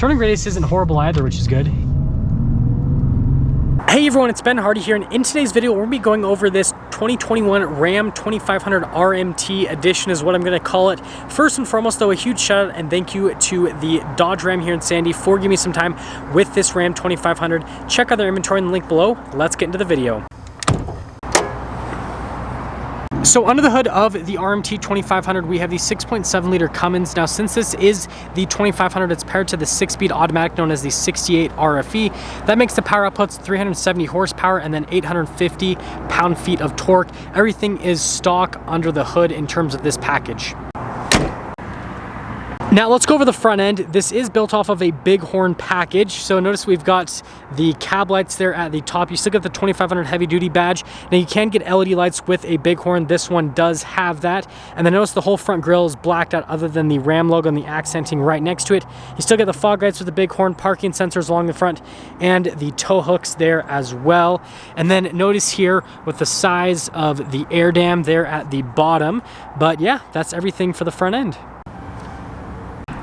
Turning radius isn't horrible either, which is good. Hey everyone, it's Ben Hardy here, and in today's video we're going to be going over this 2021 Ram 2500 RMT Edition is what I'm going to call it. First and foremost though, a huge shout out and thank you to the Dodge Ram here in Sandy for giving me some time with this Ram 2500. Check out their inventory in the link below. Let's get into the video. So under the hood of the RMT 2500, we have the 6.7 liter Cummins. Now, since this is the 2500, it's paired to the 6-speed automatic known as the 68 RFE. That makes the power outputs 370 horsepower and then 850 pound-feet of torque. Everything is stock under the hood in terms of this package. Now let's go over the front end. This is built off of a Bighorn package. So notice we've got the cab lights there at the top. You still get the 2500 heavy duty badge. Now you can get LED lights with a Bighorn. This one does have that. And then notice the whole front grille is blacked out other than the Ram logo and the accenting right next to it. You still get the fog lights with the Bighorn, parking sensors along the front, and the tow hooks there as well. And then notice here with the size of the air dam there at the bottom. But yeah, that's everything for the front end.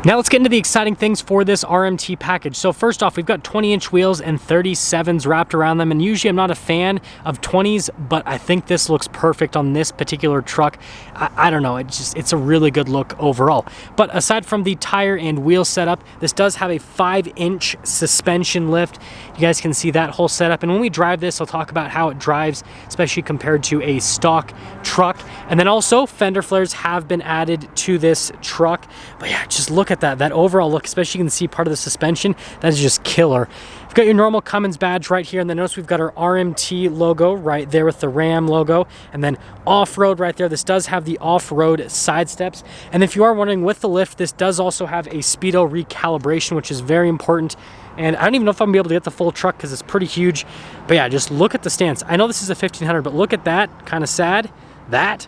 Now let's get into the exciting things for this RMT package. So first off, we've got 20-inch wheels and 37s wrapped around them. And usually I'm not a fan of 20s, but I think this looks perfect on this particular truck. I don't know, it's a really good look overall. But aside from the tire and wheel setup, this does have a 5-inch suspension lift. You guys can see that whole setup. And when we drive this, I'll talk about how it drives, especially compared to a stock truck. And then also fender flares have been added to this truck. But yeah, just look at that overall look, especially you can see part of the suspension. That is just killer. You've got your normal Cummins badge right here, and then notice we've got our RMT logo right there with the Ram logo, and then off-road right there. This does have the off-road side steps, and if you are wondering, with the lift, this does also have a speedo recalibration, which is very important. And I don't even know if I'm gonna be able to get the full truck because it's pretty huge. But yeah, just look at the stance. I know this is a 1500, but look at that, kind of sad. That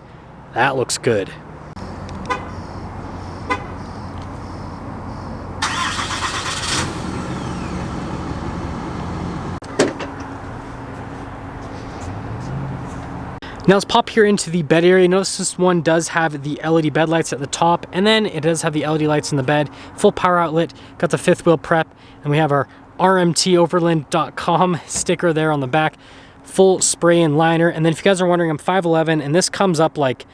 looks good. Now let's pop here into the bed area. Notice this one does have the LED bed lights at the top, and then it does have the LED lights in the bed, full power outlet, got the 5th wheel prep, and we have our rmtoverland.com sticker there on the back, full spray and liner. And then if you guys are wondering, I'm 5'11", and this comes up like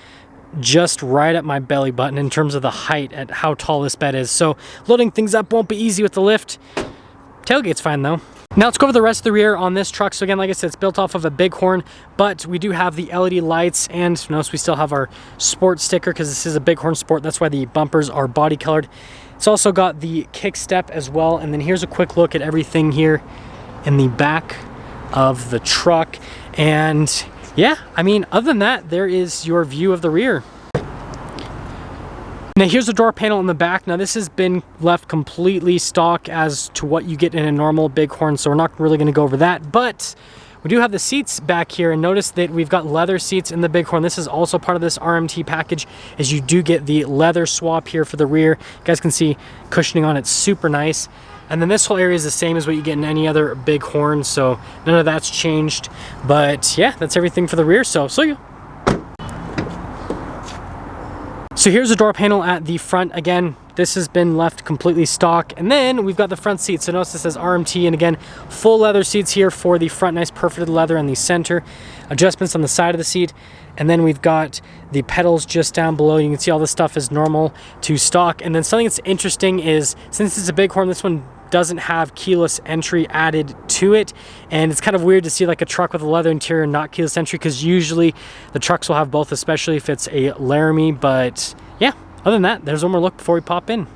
just right at my belly button in terms of the height at how tall this bed is. So loading things up won't be easy with the lift. Tailgate's fine though. Now let's go over the rest of the rear on this truck. So again, like I said, it's built off of a Bighorn, but we do have the LED lights, and notice we still have our Sport sticker because this is a Bighorn Sport. That's why the bumpers are body colored. It's also got the kick step as well. And then here's a quick look at everything here in the back of the truck. And yeah, I mean, other than that, there is your view of the rear. Now here's the door panel in the back. Now this has been left completely stock as to what you get in a normal Bighorn, so we're not really going to go over that. But we do have the seats back here, and notice that we've got leather seats in the Bighorn. This is also part of this RMT package, as you do get the leather swap here for the rear. You guys can see cushioning on it, super nice. And then this whole area is the same as what you get in any other Bighorn, so none of that's changed. But yeah, that's everything for the rear, so see ya. So here's the door panel at the front. Again, this has been left completely stock. And then we've got the front seats. So notice this says RMT, and again, full leather seats here for the front, nice perforated leather in the center. Adjustments on the side of the seat. And then we've got the pedals just down below. You can see all this stuff is normal to stock. And then something that's interesting is, since it's a Bighorn, this one doesn't have keyless entry added to it, and it's kind of weird to see like a truck with a leather interior and not keyless entry, because usually the trucks will have both, especially if it's a Laramie. But yeah, other than that, there's one more look before we pop in.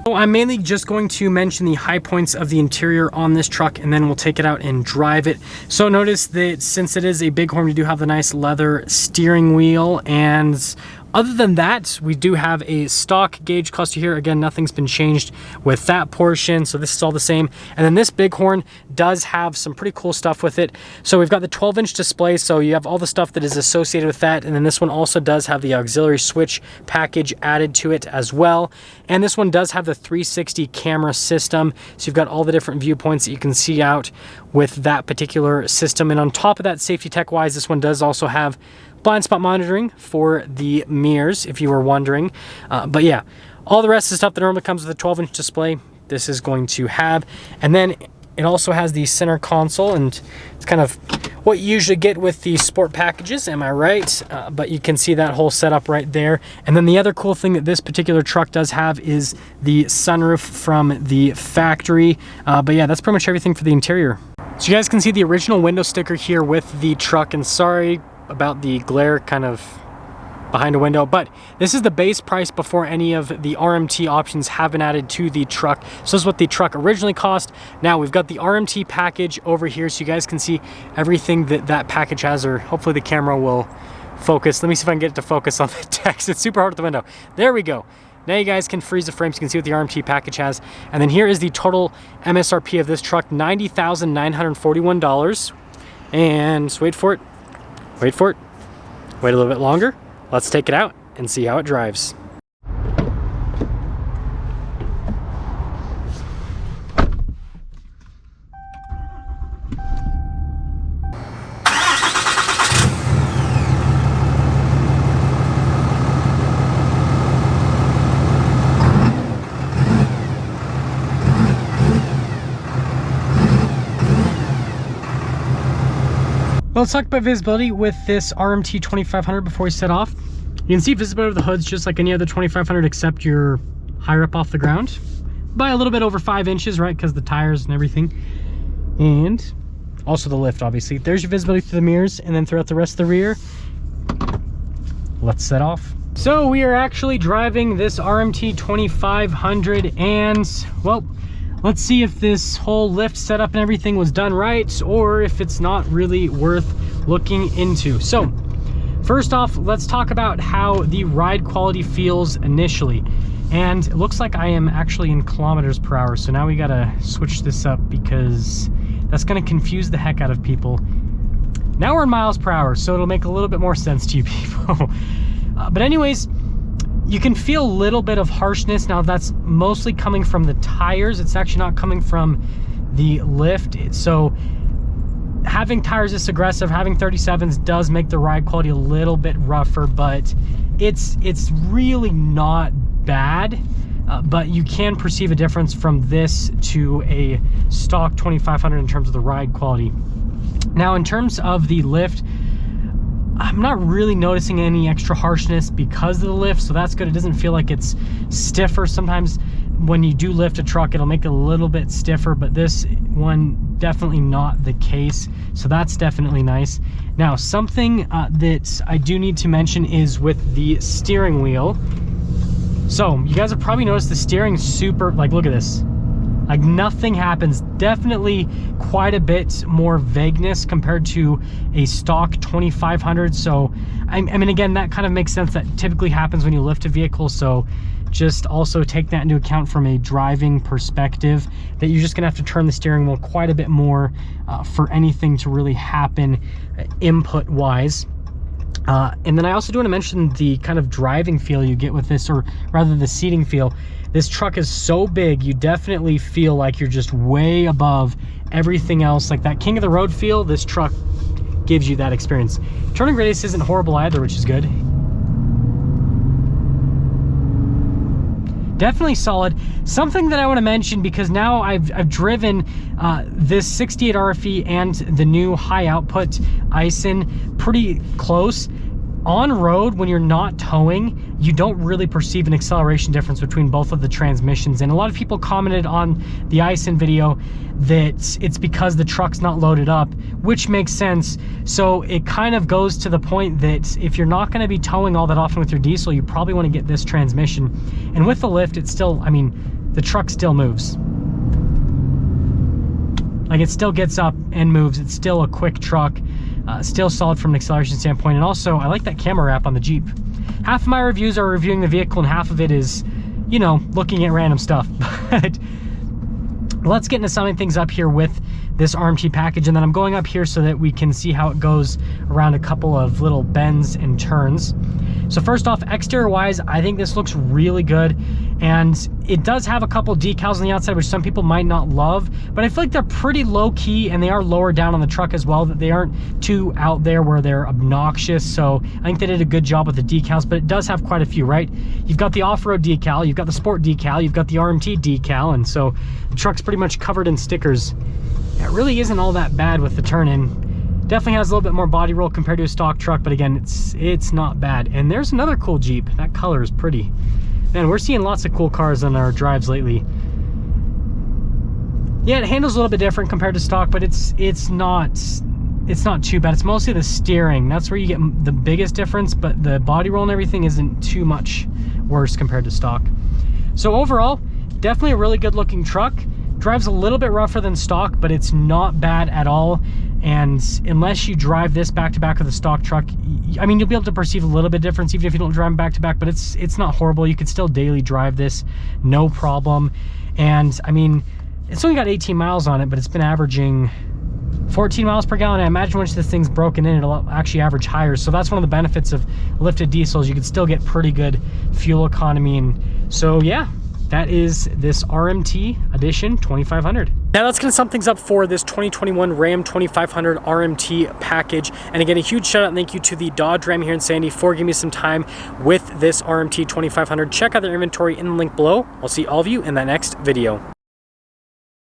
So I'm mainly just going to mention the high points of the interior on this truck, and then we'll take it out and drive it. So notice that since it is a Bighorn, we do have the nice leather steering wheel, and other than that, we do have a stock gauge cluster here. Again, nothing's been changed with that portion, so this is all the same. And then this Bighorn does have some pretty cool stuff with it. So we've got the 12-inch display, so you have all the stuff that is associated with that. And then this one also does have the auxiliary switch package added to it as well. And this one does have the 360 camera system, so you've got all the different viewpoints that you can see out with that particular system. And on top of that, safety tech wise, this one does also have blind spot monitoring for the mirrors, if you were wondering. But yeah, all the rest of the stuff that normally comes with a 12-inch display, this is going to have. And then it also has the center console, and it's kind of what you usually get with the sport packages, am I right? But you can see that whole setup right there. And then the other cool thing that this particular truck does have is the sunroof from the factory. But yeah, that's pretty much everything for the interior. So you guys can see the original window sticker here with the truck, and sorry about the glare kind of behind a window, but this is the base price before any of the RMT options have been added to the truck. So this is what the truck originally cost. Now we've got the RMT package over here, so you guys can see everything that that package has, or hopefully the camera will focus. Let me see if I can get it to focus on the text. It's super hard with the window. There we go. Now you guys can freeze the frame so you can see what the RMT package has. And then here is the total MSRP of this truck, $90,941. And wait for it, wait for it, wait a little bit longer. Let's take it out and see how it drives. Well, let's talk about visibility with this RMT 2500 before we set off. You can see visibility of the hood's just like any other 2500 except you're higher up off the ground by a little bit over 5 inches, right? Because the tires and everything. And also the lift, obviously. There's your visibility through the mirrors, and then throughout the rest of the rear. Let's set off. So we are actually driving this RMT 2500, and well, let's see if this whole lift setup and everything was done right, or if it's not really worth looking into. So first off, let's talk about how the ride quality feels initially. And it looks like I am actually in kilometers per hour, so now we gotta switch this up because that's gonna confuse the heck out of people. Now we're in miles per hour, so it'll make a little bit more sense to you people. But anyways, you can feel a little bit of harshness. Now that's mostly coming from the tires. It's actually not coming from the lift. So having tires this aggressive, having 37s does make the ride quality a little bit rougher, but it's really not bad. But you can perceive a difference from this to a stock 2500 in terms of the ride quality. Now in terms of the lift, I'm not really noticing any extra harshness because of the lift, so that's good. It doesn't feel like it's stiffer. Sometimes when you do lift a truck, it'll make it a little bit stiffer, but this one definitely not the case, so that's definitely nice. Now something that I do need to mention is with the steering wheel. So you guys have probably noticed the steering super, like look at this, like nothing happens. Definitely quite a bit more vagueness compared to a stock 2500. So I mean, again, that kind of makes sense. That typically happens when you lift a vehicle, so just also take that into account from a driving perspective, that you're just gonna have to turn the steering wheel quite a bit more for anything to really happen input wise. And then I also do want to mention the kind of driving feel you get with this, or rather the seating feel. This truck is so big, you definitely feel like you're just way above everything else. Like that king of the road feel, this truck gives you that experience. Turning radius isn't horrible either, which is good. Definitely solid. Something that I want to mention, because now I've driven this 68 RFE and the new high output Aisin pretty close. On road, when you're not towing, you don't really perceive an acceleration difference between both of the transmissions. And a lot of people commented on the Aisin video that it's because the truck's not loaded up, which makes sense. So it kind of goes to the point that if you're not going to be towing all that often with your diesel, you probably want to get this transmission. And with the lift, it's still, I mean, the truck still moves. Like it still gets up and moves. It's still a quick truck. Still solid from an acceleration standpoint. And also, I like that camera wrap on the Jeep. Half of my reviews are reviewing the vehicle and half of it is, you know, looking at random stuff. But let's get into summing things up here with this RMT package, and then I'm going up here so that we can see how it goes around a couple of little bends and turns. So first off, exterior wise, I think this looks really good. And it does have a couple decals on the outside, which some people might not love, but I feel like they're pretty low key, and they are lower down on the truck as well, that they aren't too out there where they're obnoxious. So I think they did a good job with the decals, but it does have quite a few, right? You've got the off-road decal, you've got the sport decal, you've got the RMT decal, and so the truck's pretty much covered in stickers. It really isn't all that bad with the turn-in. Definitely has a little bit more body roll compared to a stock truck, but again, it's not bad. And there's another cool Jeep. That color is pretty. Man, we're seeing lots of cool cars on our drives lately. Yeah, it handles a little bit different compared to stock, but it's not too bad. It's mostly the steering. That's where you get the biggest difference, but the body roll and everything isn't too much worse compared to stock. So overall, definitely a really good looking truck. Drives a little bit rougher than stock, but it's not bad at all. And unless you drive this back to back with a stock truck, I mean, you'll be able to perceive a little bit difference even if you don't drive them back to back, but it's not horrible. You could still daily drive this, no problem. And I mean, it's only got 18 miles on it, but it's been averaging 14 miles per gallon. I imagine once this thing's broken in, it'll actually average higher. So that's one of the benefits of lifted diesels. You can still get pretty good fuel economy. And so yeah, that is this RMT Edition 2500. Now that's going to sum things up for this 2021 Ram 2500 RMT package. And again, a huge shout out and thank you to the Dodge Ram here in Sandy for giving me some time with this RMT 2500. Check out their inventory in the link below. I'll see all of you in that next video.